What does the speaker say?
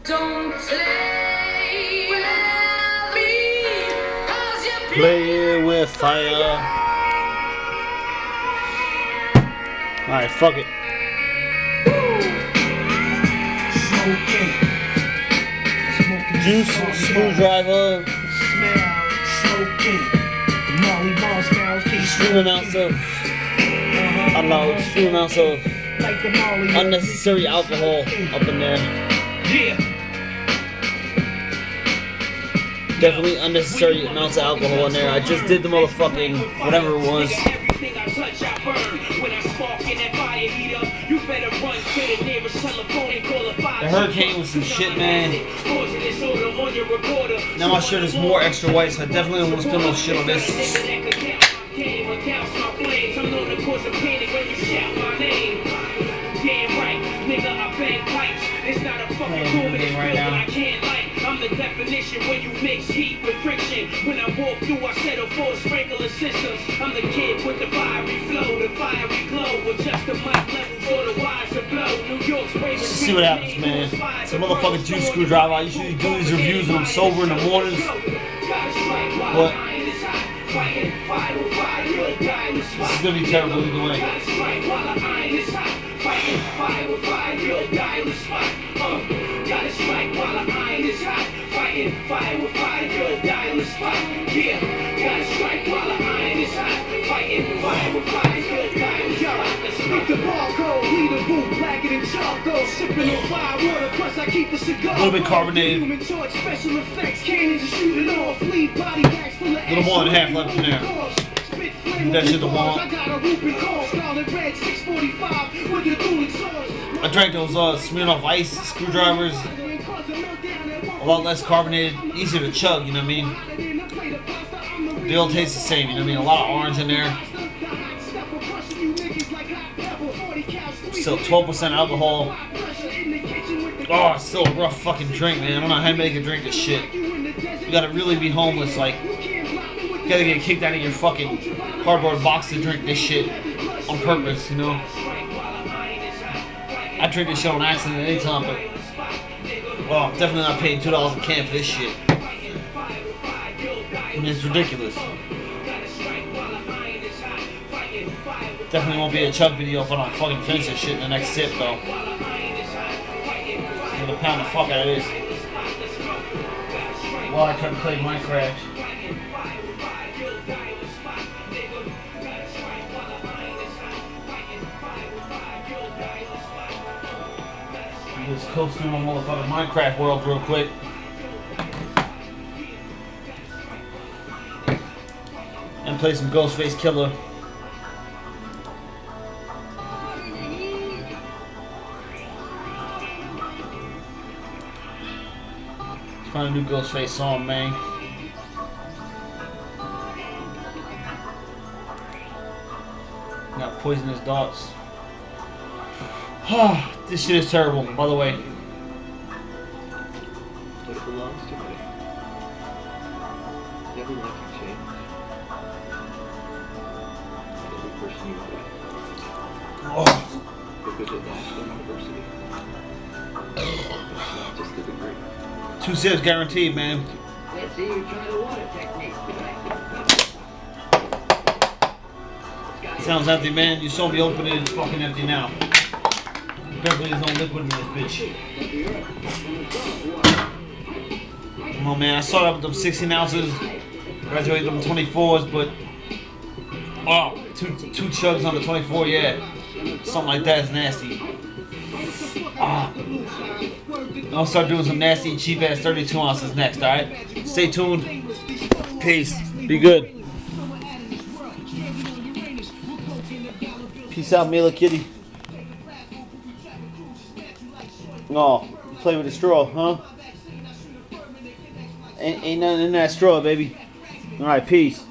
Don't play with me, 'cause you're Play with fire. Alright, fuck it. Juice, screwdriver, extreme amounts of, I don't know, extreme amounts of unnecessary alcohol up in there. Definitely unnecessary amounts of alcohol in there. I just did the motherfucking whatever it was. The hurricane was some shit, man. Now my shirt is more extra white, so I definitely don't want to spill no shit on this. Right now. I'm the definition when you mix heat with friction. When I walk through, I settle for sprinkler systems. I'm the kid with the fiery flow, the fiery glow. With just the mic level for the wires to blow. New York's Let's just see what happens, man. It's a motherfucking juice screwdriver. I usually do these reviews when I'm sober in the mornings. But this is gonna be terrible either way. Gotta strike while the iron is hot. Fighting fire with fire, you'll die on the spot. Yeah, gotta strike while the iron is hot. Fighting fire with fire, you'll die on the spot. Let's beat the barcode, lead a boot, blacker than charcoal. Sipping on fire water, plus I keep a cigar. A little bit carbonated. Human torch, special effects, cannons are shooting off. Lead body bags full of A little more than half left in there. That shit the wall. I drank those Smirnoff Ice screwdrivers. A lot less carbonated, easier to chug, you know what I mean? They all taste the same, you know what I mean? A lot of orange in there. Still 12% alcohol. Oh, it's still a rough fucking drink, man. I don't know how anybody can drink this shit. You gotta really be homeless, like, you gotta get kicked out of your fucking cardboard box to drink this shit on purpose, you know? I drink this shit on accident at any time, but well, I'm definitely not paying $2 a can for this shit. I mean, it's ridiculous. Definitely won't be a chug video if I don't fucking finish this shit in the next sip, though. I'm gonna pound the fuck out of this while I try to play Minecraft. Just coasting on motherfucking Minecraft world real quick. And play some Ghostface Killer. Find a new Ghostface song, man. Got poisonous darts. This shit is terrible, by the way. But it belongs to me. Never let you change. Every person you meet. Oh. Because at National University, it's not just the degree. 2 sips guaranteed, man. Let's see you try the water technique tonight. Sounds empty, man. You saw me open it. It's fucking empty now. Beverly is no liquid in this bitch. Come on, man. I started up with them 16 ounces. Graduated them 24s, but oh, two chugs on the 24, yeah. Something like that is nasty. I'll start doing some nasty, cheap ass 32 ounces next, alright? Stay tuned. Peace. Be good. Peace out, Mila Kitty. Oh, you play with a straw, huh? Ain't nothing in that straw, baby. Alright, peace.